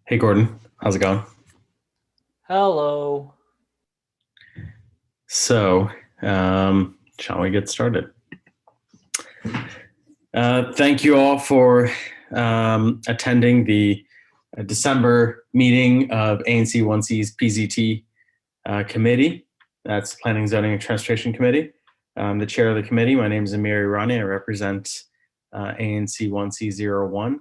Hey Gordon, how's it going? Hello. So, shall we get started? Thank you all for attending the December meeting of ANC 1C's PZT committee. That's Planning, Zoning, and Transportation Committee. I'm the chair of the committee. My name is Amir Irani. I represent ANC 1C01.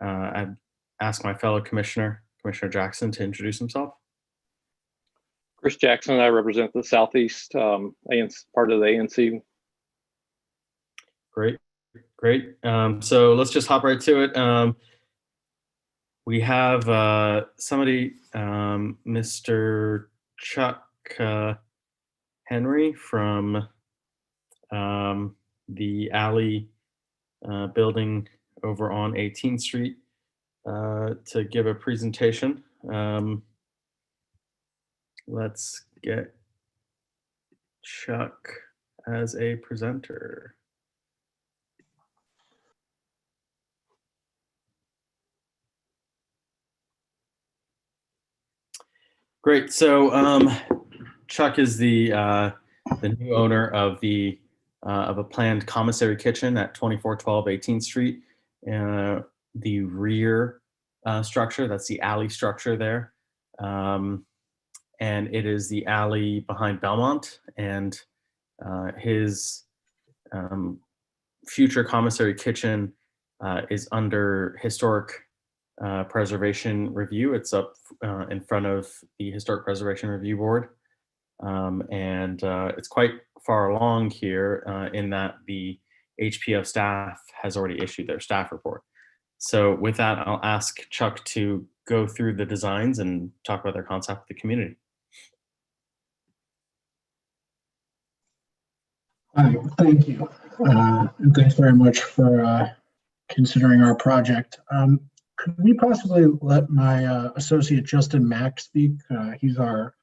I'd ask my fellow commissioner, Commissioner Jackson, to introduce himself. Chris Jackson, I represent the Southeast ANC, part of the ANC. Great. So let's just hop right to it. We have somebody, Mr. Chuck Henry from the Alley building over on 18th Street to give a presentation. Let's get Chuck as a presenter. Great. So Chuck is the new owner of a planned commissary kitchen at 2412 18th Street. The rear structure, that's the alley structure there. And it is the alley behind Belmont, and his future commissary kitchen is under historic preservation review. It's up in front of the Historic Preservation Review Board. And it's quite far along here in that the HPO staff has already issued their staff report. So with that, I'll ask Chuck to go through the designs and talk about their concept with the community. Hi, thank you. And thanks very much for considering our project. Could we possibly let my associate Justin Mack speak? He's our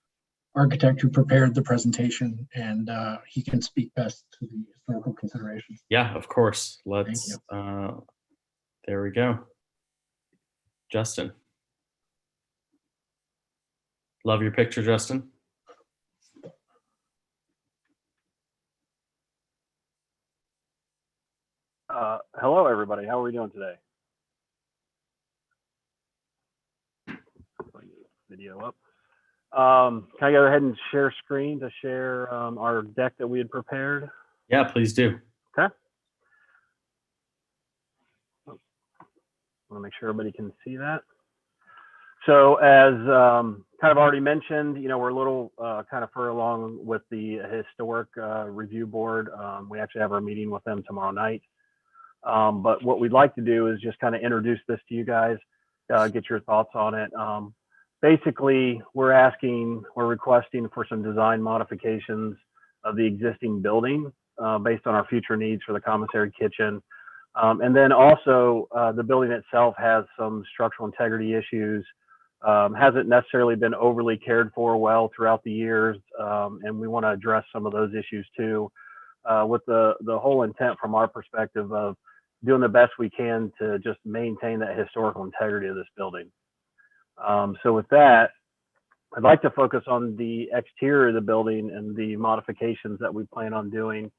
architect who prepared the presentation, and he can speak best to the historical considerations. Yeah, of course. Let's, there we go. Justin. Love your picture, Justin. Hello, everybody. How are we doing today? Video up. Can I go ahead and share screen to share our deck that we had prepared? Yeah, please do. Okay. I want to make sure everybody can see that. So as kind of already mentioned, we're a little kind of further along with the Historic Review Board. We actually have our meeting with them tomorrow night. But what we'd like to do is just kind of introduce this to you guys, get your thoughts on it. Basically, we're requesting for some design modifications of the existing building based on our future needs for the commissary kitchen. And then also the building itself has some structural integrity issues, hasn't necessarily been overly cared for well throughout the years. And we want to address some of those issues too, with the whole intent from our perspective of doing the best we can to just maintain that historical integrity of this building. So with that, I'd like to focus on the exterior of the building and the modifications that we plan on doing.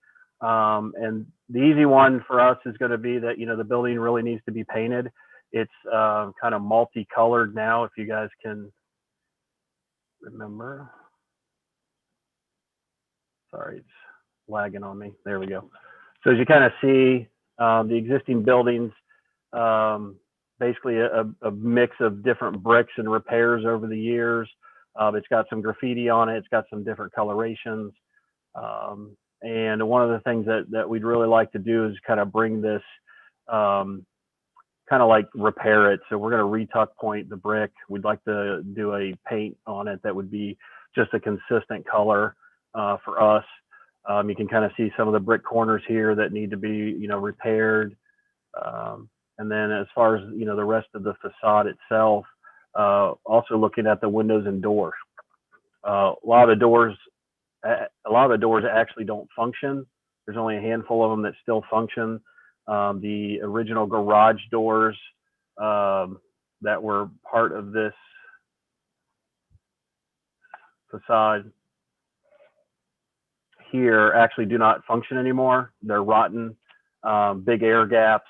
And the easy one for us is going to be that, the building really needs to be painted. It's kind of multicolored now, if you guys can remember. Sorry, it's lagging on me. There we go. So as you kind of see, the existing buildings, basically a mix of different bricks and repairs over the years. It's got some graffiti on it. It's got some different colorations. And one of the things that we'd really like to do is kind of bring this, kind of like repair it. So we're going to retuck point the brick. We'd like to do a paint on it that would be just a consistent color for us. You can kind of see some of the brick corners here that need to be, repaired. And then as far as, the rest of the facade itself, also looking at the windows and doors. A lot of the doors actually don't function. There's only a handful of them that still function. The original garage doors that were part of this facade here actually do not function anymore. They're rotten, big air gaps.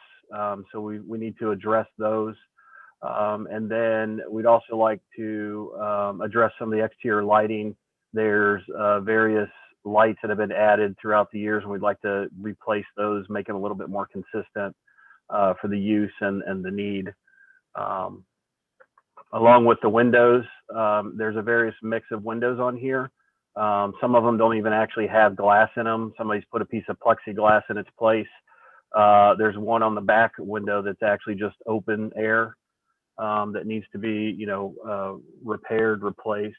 So we need to address those. And then we'd also like to address some of the exterior lighting. There's various lights that have been added throughout the years, and we'd like to replace those, make them a little bit more consistent for the use and the need. Along with the windows, there's a various mix of windows on here. Some of them don't even actually have glass in them. Somebody's put a piece of plexiglass in its place. There's one on the back window that's actually just open air that needs to be, repaired, replaced.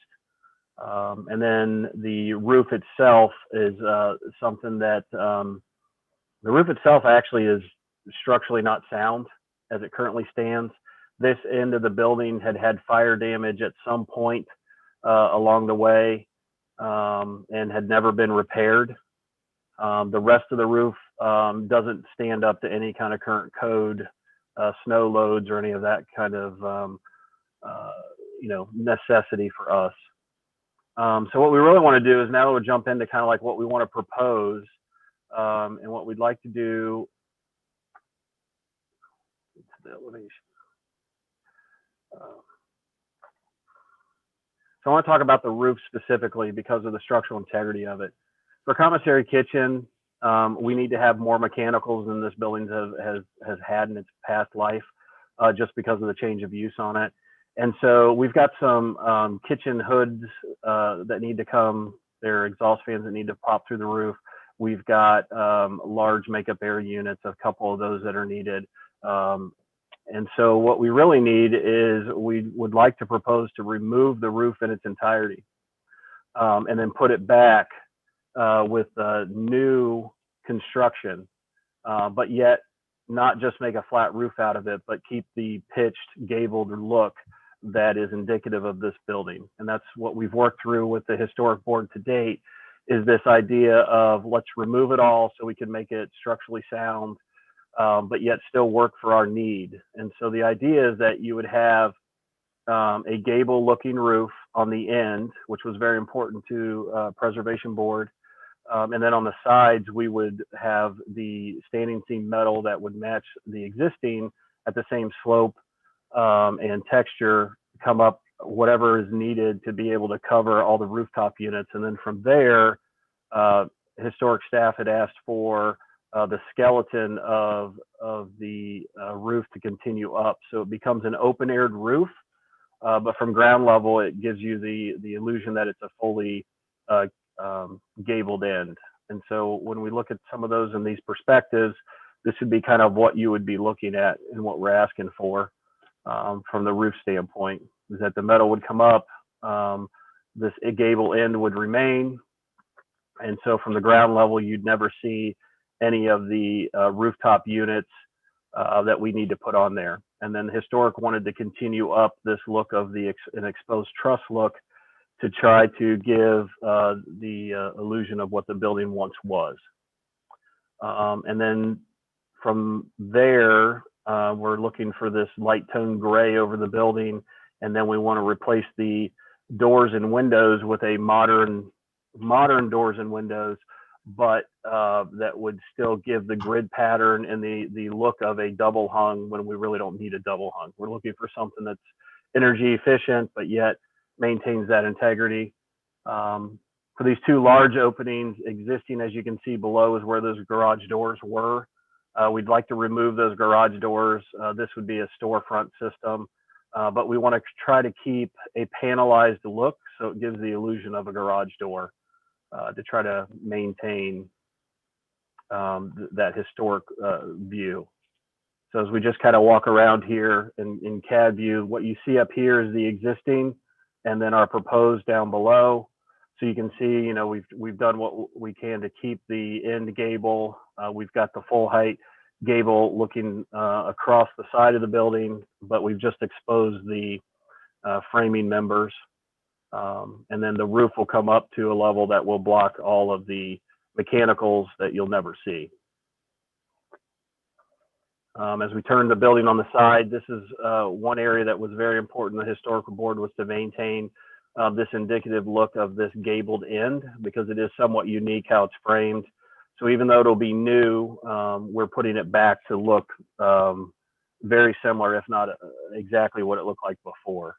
And then the roof itself is something that the roof itself actually is structurally not sound as it currently stands. This end of the building had fire damage at some point along the way and had never been repaired. The rest of the roof doesn't stand up to any kind of current code, snow loads or any of that kind of necessity for us. So what we really want to do is now we'll jump into kind of like what we want to propose and what we'd like to do. The elevation. So I want to talk about the roof specifically because of the structural integrity of it. For commissary kitchen, we need to have more mechanicals than this building has had in its past life, just because of the change of use on it. And so we've got some kitchen hoods that need to come. There are exhaust fans that need to pop through the roof. We've got large makeup air units, a couple of those that are needed. And so what we really need is we would like to propose to remove the roof in its entirety and then put it back with new construction, but yet not just make a flat roof out of it, but keep the pitched gabled look that is indicative of this building. And that's what we've worked through with the historic board to date, is this idea of let's remove it all so we can make it structurally sound, but yet still work for our need. And so the idea is that you would have a gable looking roof on the end, which was very important to preservation board. And then on the sides, we would have the standing seam metal that would match the existing at the same slope and texture, come up whatever is needed to be able to cover all the rooftop units. And then from there, historic staff had asked for the skeleton of the roof to continue up. So it becomes an open aired roof, but from ground level, it gives you the illusion that it's a fully gabled end. And so when we look at some of those in these perspectives, this would be kind of what you would be looking at and what we're asking for from the roof standpoint, is that the metal would come up, this gable end would remain. And so from the ground level, you'd never see any of the rooftop units that we need to put on there. And then Historic wanted to continue up this look of an exposed truss look to try to give the illusion of what the building once was. And then from there, we're looking for this light tone gray over the building. And then we want to replace the doors and windows with a modern doors and windows, but that would still give the grid pattern and the look of a double hung when we really don't need a double hung. We're looking for something that's energy efficient, but yet maintains that integrity. For these two large openings existing, as you can see below, is where those garage doors were. We'd like to remove those garage doors. This would be a storefront system, but we want to try to keep a panelized look so it gives the illusion of a garage door to try to maintain that historic view. So as we just kind of walk around here in CAD view, what you see up here is the existing and then our proposed down below. So you can see, we've done what we can to keep the end gable. We've got the full height gable looking across the side of the building, but we've just exposed the framing members. And then the roof will come up to a level that will block all of the mechanicals that you'll never see. As we turn the building on the side, this is one area that was very important. The historical board was to maintain this indicative look of this gabled end because it is somewhat unique how it's framed. So even though it'll be new, we're putting it back to look very similar, if not exactly what it looked like before.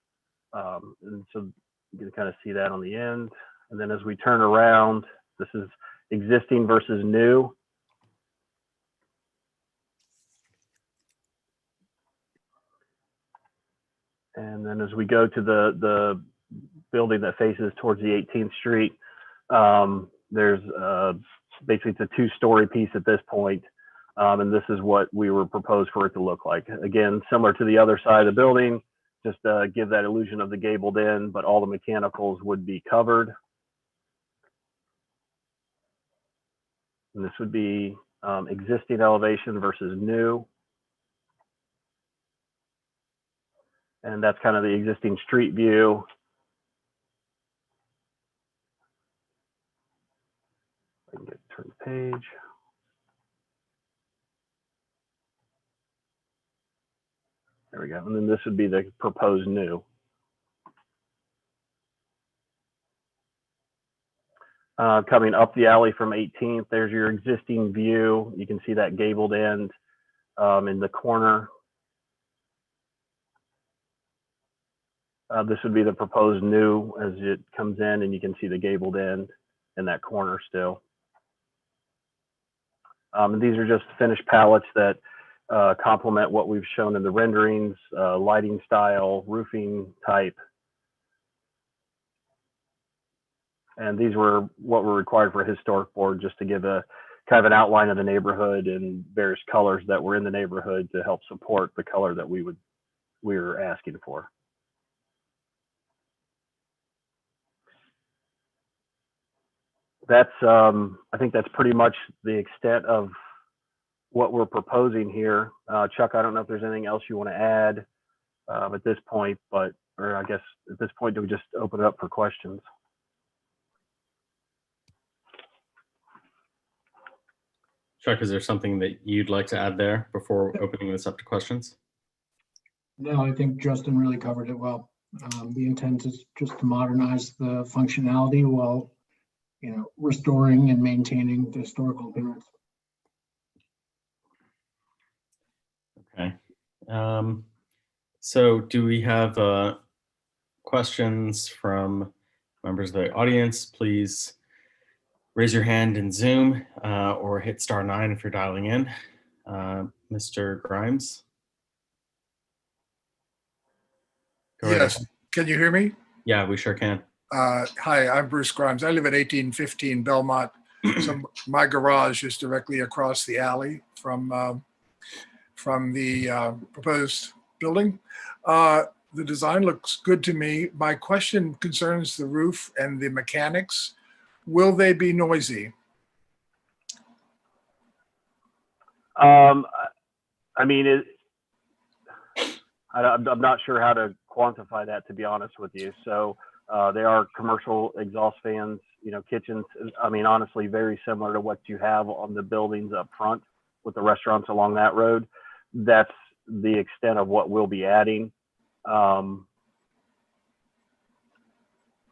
And so you can kind of see that on the end. And then as we turn around, this is existing versus new. And then as we go to the building that faces towards the 18th Street, there's basically it's a two-story piece at this point. And this is what we were proposed for it to look like. Again, similar to the other side of the building, just give that illusion of the gabled end, but all the mechanicals would be covered. And this would be existing elevation versus new. And that's kind of the existing street view. I can turn the page. There we go. And then this would be the proposed new. Coming up the alley from 18th, there's your existing view. You can see that gabled end in the corner. This would be the proposed new as it comes in, and you can see the gabled end in that corner still. And these are just finished pallets that complement what we've shown in the renderings, lighting style, roofing type. And these were what were required for a historic board, just to give a kind of an outline of the neighborhood and various colors that were in the neighborhood to help support the color that we were asking for. That's I think that's pretty much the extent of what we're proposing here. Chuck, I don't know if there's anything else you want to add at this point, or I guess at this point, do we just open it up for questions? Chuck, is there something that you'd like to add there before opening this up to questions? No, I think Justin really covered it well. The intent is just to modernize the functionality while, restoring and maintaining the historical appearance. Okay. So do we have questions from members of the audience? Please raise your hand in Zoom or hit *9 if you're dialing in. Mr. Grimes? Go right Yes, ahead. can you hear me? Yeah, we sure can. Hi, I'm Bruce Grimes. I live at 1815 Belmont. So my garage is directly across the alley from the proposed building. The design looks good to me. My question concerns the roof and the mechanics. Will they be noisy? I mean, I'm not sure how to quantify that, to be honest with you. So they are commercial exhaust fans, kitchens. I mean, honestly, very similar to what you have on the buildings up front with the restaurants along that road. That's the extent of what we'll be adding.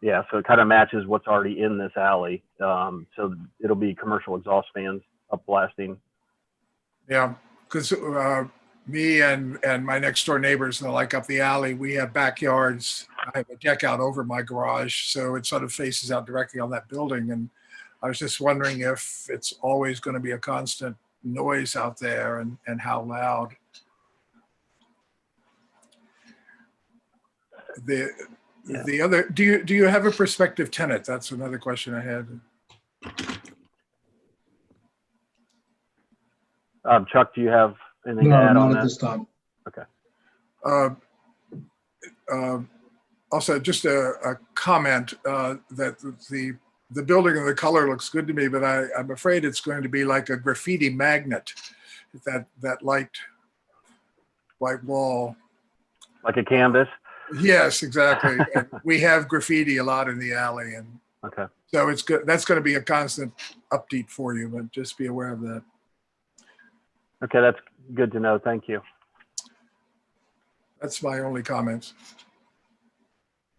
Yeah, so it kind of matches what's already in this alley. So it'll be commercial exhaust fans up blasting. Yeah, because me and my next door neighbors, like up the alley, we have backyards. I have a deck out over my garage, so it sort of faces out directly on that building. And I was just wondering if it's always going to be a constant noise out there and how loud. The other, do you have a prospective tenant? That's another question I had. Chuck, do you have anything to No, add not on at that? this time. Okay. Also, just a comment that the building and the color looks good to me, but I'm afraid it's going to be like a graffiti magnet, that light white wall. Like a canvas? Yes, exactly. And we have graffiti a lot in the alley, and Okay. so it's good. That's going to be a constant update for you, but just be aware of that. Okay, that's good to know. Thank you. That's my only comments.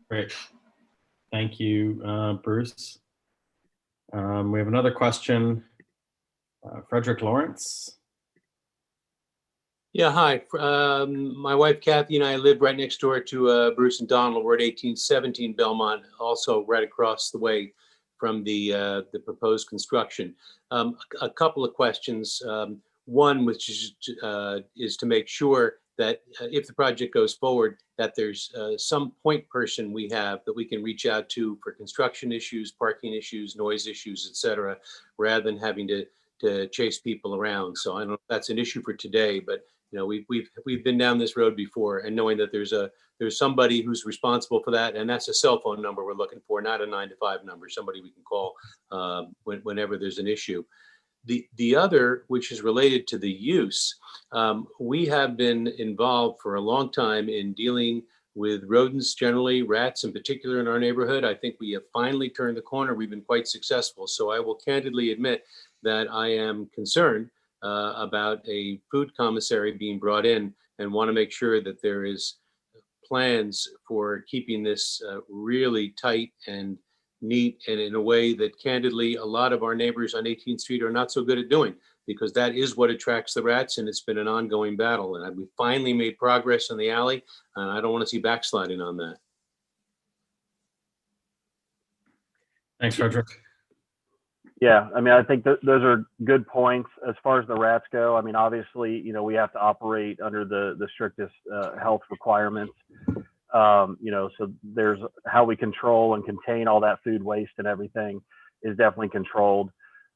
Great. Thank you, Bruce. We have another question. Frederick Lawrence. Yeah, hi. My wife Kathy and I live right next door to Bruce and Donald. We're at 1817 Belmont, also right across the way from the proposed construction. A couple of questions. One, which is to make sure that if the project goes forward, that there's some point person we have that we can reach out to for construction issues, parking issues, noise issues, et cetera, rather than having to chase people around. So I don't know if that's an issue for today, but you know, we've been down this road before, and knowing that there's somebody who's responsible for that, and that's a cell phone number we're looking for, not a 9-to-5 number, somebody we can call whenever there's an issue. The other, which is related to the use, we have been involved for a long time in dealing with rodents generally, rats in particular in our neighborhood. I think we have finally turned the corner. We've been quite successful. So I will candidly admit that I am concerned about a food commissary being brought in, and want to make sure that there is plans for keeping this really tight and neat, and in a way that candidly a lot of our neighbors on 18th Street are not so good at doing, because that is what attracts the rats, and it's been an ongoing battle. And we finally made progress in the alley, and I don't want to see backsliding on that. Thanks, Frederick. Yeah, I mean, I think those are good points. As far as the rats go, I mean, obviously, you know, we have to operate under the strictest health requirements. You know, so there's how we control and contain all that food waste and everything is definitely controlled.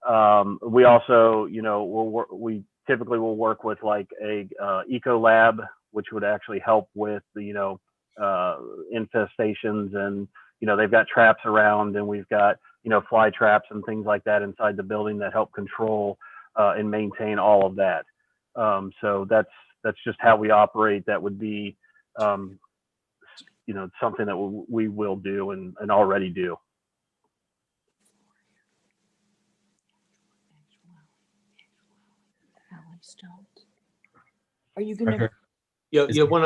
We also, you know, we typically will work with like a eco lab, which would actually help with the, you know, infestations, and you know, they've got traps around, and we've got, you know, fly traps and things like that inside the building that help control and maintain all of that. So that's just how we operate. That would be, you know, something that we will do and already do. Are you gonna? Frederick. Yeah. One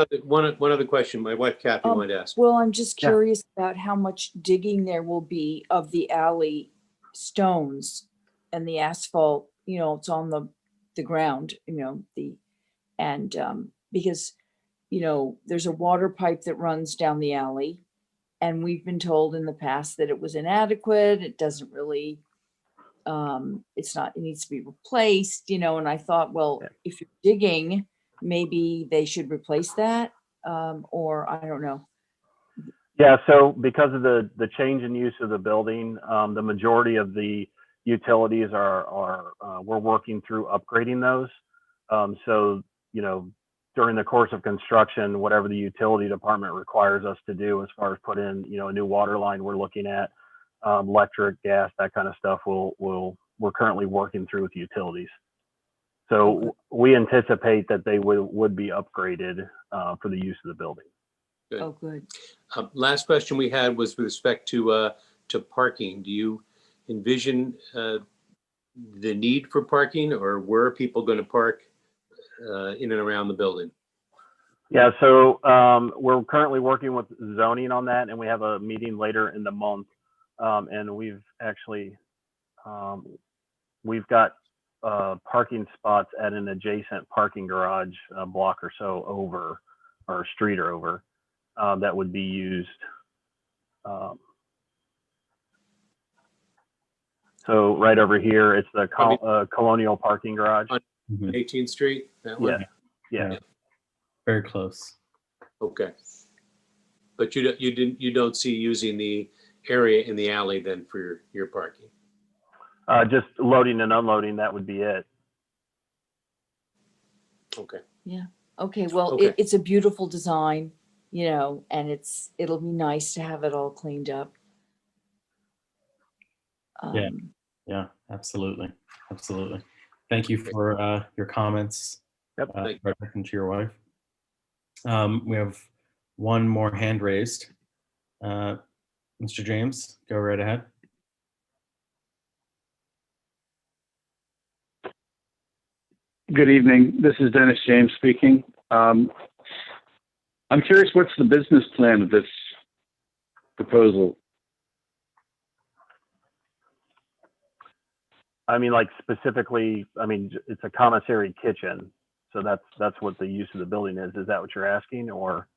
other question. My wife Kathy wanted to ask. Well, I'm just Yeah. curious about how much digging there will be of the alley stones and the asphalt. You know, it's on the ground. You know, because you know there's a water pipe that runs down the alley, and we've been told in the past that it was inadequate. It doesn't really. It's not. It needs to be replaced. You know, and I thought, well, if you're digging, maybe they should replace that, or I don't know. Yeah, so because of the change in use of the building, the majority of the utilities are we're working through upgrading those. So, you know, during the course of construction, whatever the utility department requires us to do as far as put in, you know, a new water line, we're looking at electric, gas, that kind of stuff. We're currently working through with utilities. So we anticipate that they would be upgraded for the use of the building. Good. Oh, good. Last question we had was with respect to parking. Do you envision the need for parking, or where are people going to park in and around the building? Yeah, so we're currently working with zoning on that, and we have a meeting later in the month. And we've actually we've got parking spots at an adjacent parking garage, a block or so over, or street or over, that would be used. So right over here, it's the Colonial parking garage. On 18th Street? That one? Yeah. Very close. Okay. But you don't see using the area in the alley then for your parking? Just loading and unloading, that would be it. Okay. Yeah. Okay. Well, Okay. it's a beautiful design, you know, and it'll be nice to have it all cleaned up. Yeah, absolutely. Absolutely. Thank you for your comments, Yep. Frederick, and to your wife. We have one more hand raised. Mr. James, go right ahead. Good evening. This is Dennis James speaking. I'm curious, what's the business plan of this proposal? I mean, like specifically, I mean, it's a commissary kitchen. So that's what the use of the building is. Is that what you're asking, or?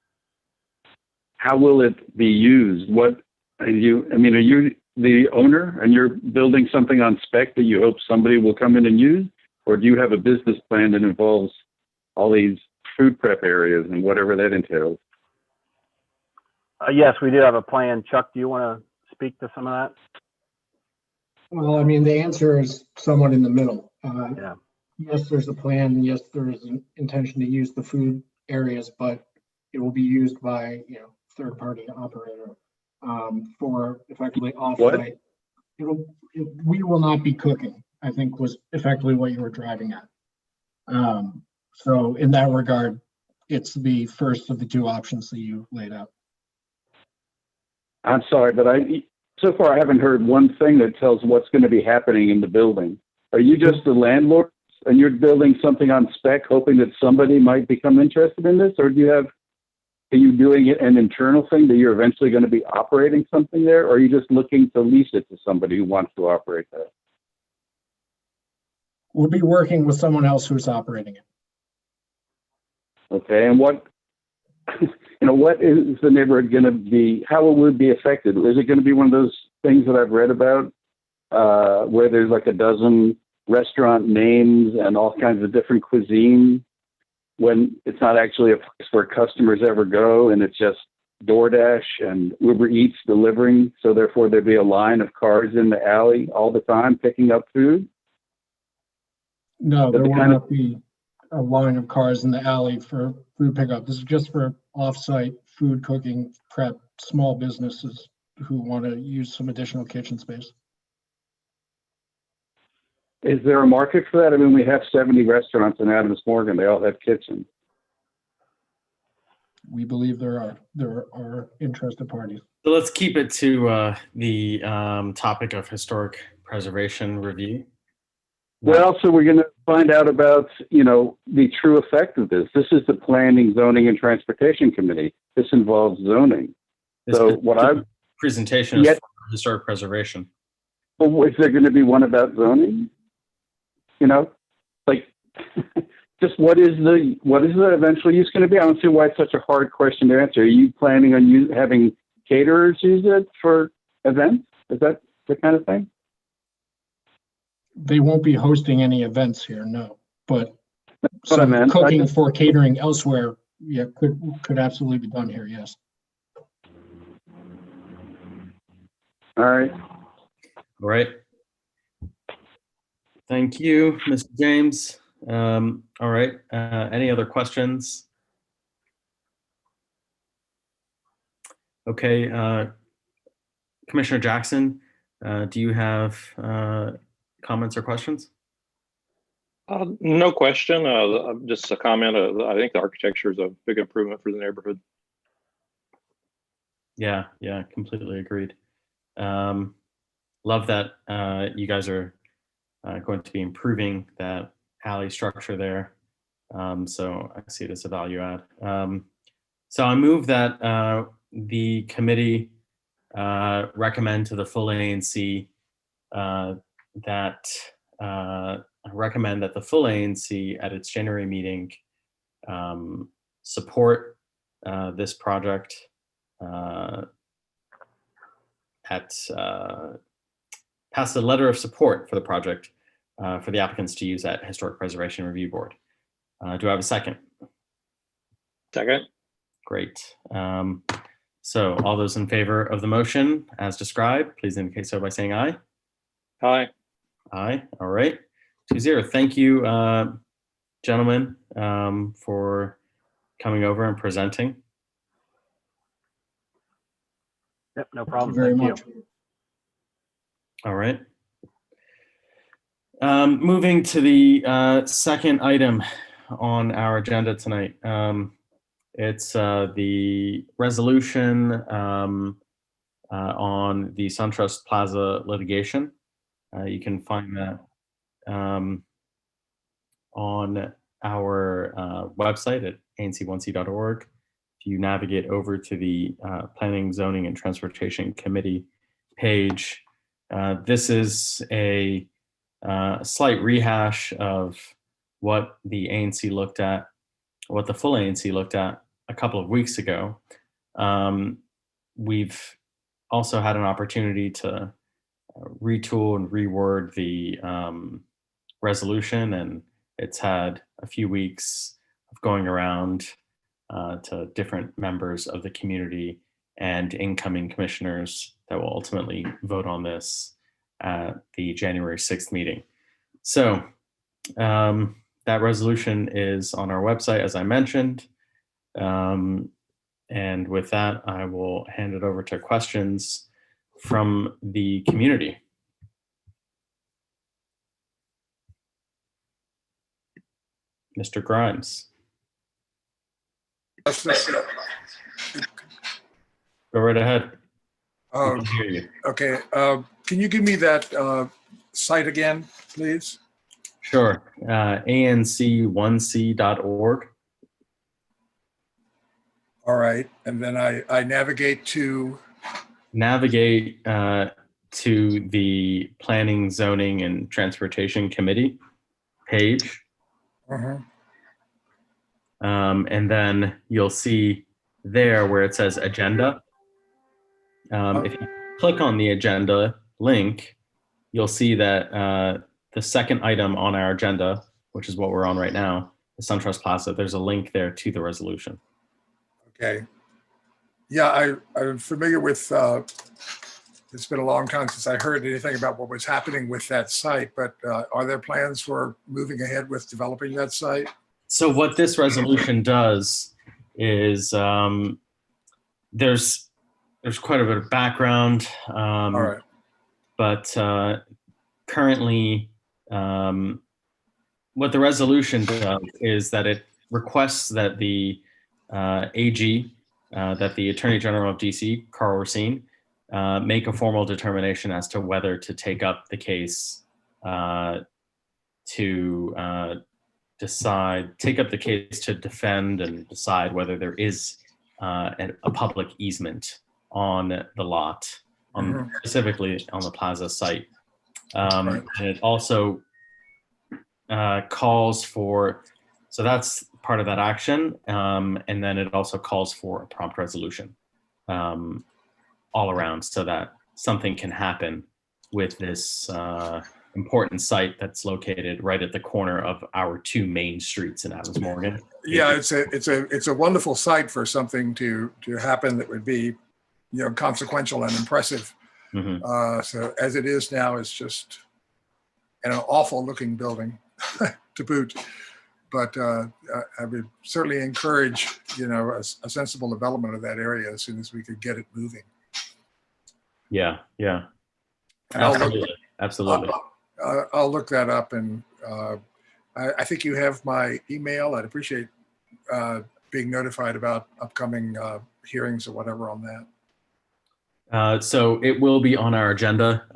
How will it be used? What are you, I mean, are you the owner and you're building something on spec that you hope somebody will come in and use? Or do you have a business plan that involves all these food prep areas and whatever that entails? Yes, we do have a plan. Chuck, do you want to speak to some of that? Well, I mean, the answer is somewhat in the middle. Yeah. Yes, there's a plan. Yes, there is an intention to use the food areas, but it will be used by, third-party operator for effectively off-site. We will not be cooking, I think was effectively what you were driving at. So in that regard, it's the first of the two options that you laid out. I'm sorry, but so far I haven't heard one thing that tells what's going to be happening in the building. Are you just the landlord and you're building something on spec hoping that somebody might become interested in this? Or are you doing it an internal thing that you're eventually going to be operating something there? Or are you just looking to lease it to somebody who wants to operate that? We'll be working with someone else who's operating it. Okay, and what is the neighborhood going to be? How will it be affected? Is it going to be one of those things that I've read about where there's like a dozen restaurant names and all kinds of different cuisine when it's not actually a place where customers ever go and it's just DoorDash and Uber Eats delivering? So therefore there'd be a line of cars in the alley all the time picking up food? No, there will not be a line of cars in the alley for food pickup. This is just for off-site food cooking prep, small businesses who want to use some additional kitchen space. Is there a market for that? I mean, we have 70 restaurants in Adams Morgan. They all have kitchens. We believe there are interested parties. So let's keep it to the topic of historic preservation review. Well, so we're going to find out about, the true effect of this. This is the Planning, Zoning, and Transportation Committee. This involves zoning. This So what presentation is for historic preservation. Well, is there going to be one about zoning? Just what is the eventual use going to be? I don't see why it's such a hard question to answer. Are you planning on having caterers use it for events? Is that the kind of thing? They won't be hosting any events here, no. But what I meant. Cooking for catering elsewhere, yeah, could absolutely be done here, yes. All right. All right. Thank you, Mr. James. All right. Any other questions? Okay. Commissioner Jackson, do you have comments or questions? No question. Just a comment. I think the architecture is a big improvement for the neighborhood. Yeah, completely agreed. Love that you guys are going to be improving that alley structure there. So I see this as a value add. So I move that the committee recommend to the full ANC recommend that the full ANC at its January meeting support this project pass a letter of support for the project for the applicants to use at Historic Preservation Review Board. Do I have a second? Second. Great. So all those in favor of the motion as described, please indicate so by saying aye. Aye. Aye. All right. 2-0. Thank you, gentlemen, for coming over and presenting. Yep, no problem. Thank you very Thank much. you. All right. Moving to the second item on our agenda tonight. It's the resolution on the SunTrust Plaza litigation. You can find that on our website at anc1c.org. If you navigate over to the Planning, Zoning, and Transportation Committee page, this is a slight rehash of what the ANC looked at, what the full ANC looked at a couple of weeks ago. We've also had an opportunity to retool and reword the resolution, and it's had a few weeks of going around to different members of the community and incoming commissioners that will ultimately vote on this at the January 6th meeting. So that resolution is on our website, as I mentioned. And with that, I will hand it over to questions from the community. Mr. Grimes. Go right ahead. We can hear you. Okay. Can you give me that site again, please? Sure. ANC1c.org. All right. And then I navigate to the Planning, Zoning, and Transportation Committee page. And then you'll see there where it says agenda. If you click on the agenda link, you'll see that the second item on our agenda, which is what we're on right now, the SunTrust Plaza, there's a link there to the resolution. Okay. Yeah, I'm familiar with, it's been a long time since I heard anything about what was happening with that site, but are there plans for moving ahead with developing that site? So what this resolution does is there's quite a bit of background, All right. but currently what the resolution does is that it requests that the AG, that the Attorney General of DC, Karl Racine, make a formal determination as to whether to take up the case take up the case to defend and decide whether there is a public easement on the lot, specifically on the plaza site. And it also calls for, so that's part of that action. And then it also calls for a prompt resolution all around so that something can happen with this important site that's located right at the corner of our two main streets in Adams Morgan. Yeah, it's a wonderful site for something to happen that would be, consequential and impressive. So as it is now, it's just an awful looking building to boot. But I would certainly encourage, a sensible development of that area as soon as we could get it moving. Yeah. And Absolutely. I'll look that up, and I think you have my email. I'd appreciate being notified about upcoming hearings or whatever on that. So it will be on our agenda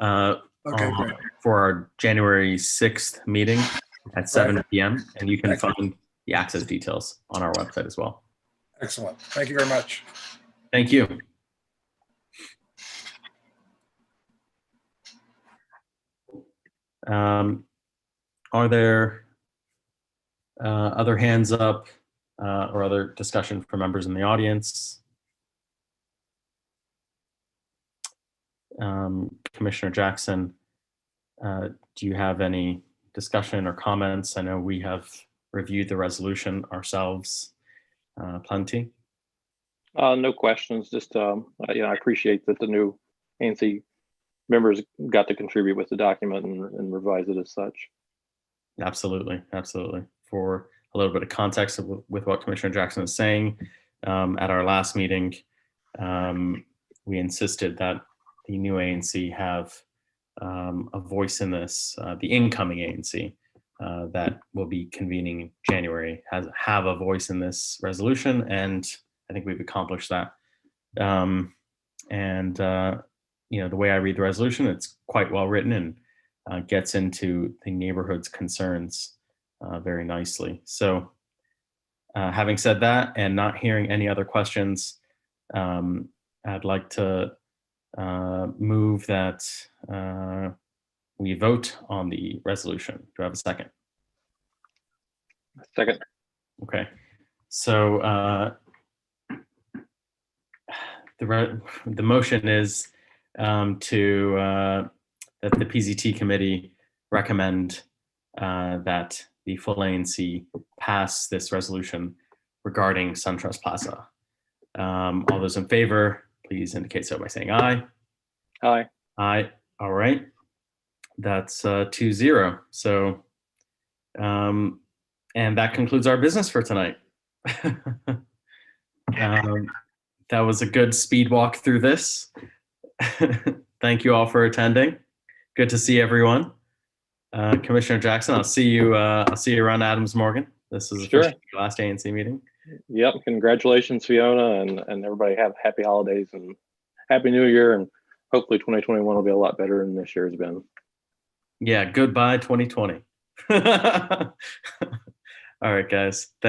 Okay, great. for our January 6th meeting at 7 p.m. And you can Excellent. find the access details on our website as well. Excellent. Thank you very much. Thank you. Are there other hands up or other discussion for members in the audience? Commissioner Jackson, do you have any discussion or comments? I know we have reviewed the resolution ourselves plenty. No questions. Just, I appreciate that the new ANC members got to contribute with the document and revise it as such. Absolutely. For a little bit of context with what Commissioner Jackson is saying, at our last meeting, we insisted that the new ANC have a voice in this, the incoming ANC that will be convening in January have a voice in this resolution, and I think we've accomplished that. The way I read the resolution, it's quite well written and gets into the neighborhood's concerns very nicely. So having said that, and not hearing any other questions, I'd like to move that we vote on the resolution. Do I have a second? Second. Okay. So the motion is that the PZT committee recommend that the full ANC pass this resolution regarding SunTrust Plaza. All those in favor, please indicate so by saying aye. Aye. Aye. All right. That's 2-0. So, and that concludes our business for tonight. That was a good speed walk through this. Thank you all for attending. Good to see everyone. Commissioner Jackson, I'll see you around Adams Morgan. This is Sure. officially your last ANC meeting. Yep. Congratulations, Fiona, and everybody. Have happy holidays and happy New Year, and hopefully 2021 will be a lot better than this year has been. Yeah. Goodbye 2020. All right, guys. Thanks.